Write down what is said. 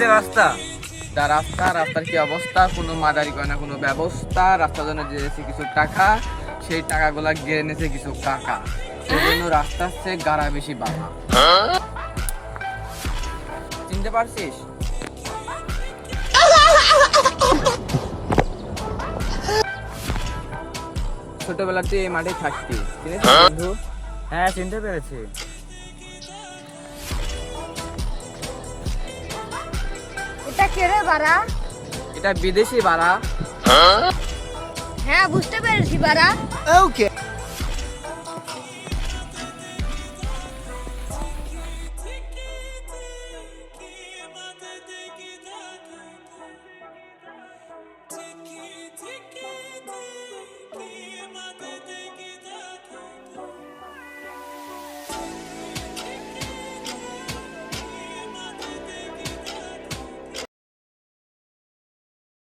এটা রাস্তা? রাস্তার কি অবস্থা, কোনো মাদারি করে না, কোনো ব্যবস্থা। রাস্তার জন্য দিয়েছে কিছু টাকা, সেই টাকাগুলা গেড়ে নিয়েছে কিছু কাকা, সেই জন্য রাস্তার চেয়ে গাড়া বেশি বাড়া। চিনতে পারছিস? ছোটবেলাতে এই মাঠে থাকতি, চিনিস বন্ধু? হ্যাঁ, চিনতে পেরেছি। এটা কে রে বাড়া? এটা বিদেশি বাড়া। হ্যাঁ বুঝতে পেরেছি বাড়া। ওকে।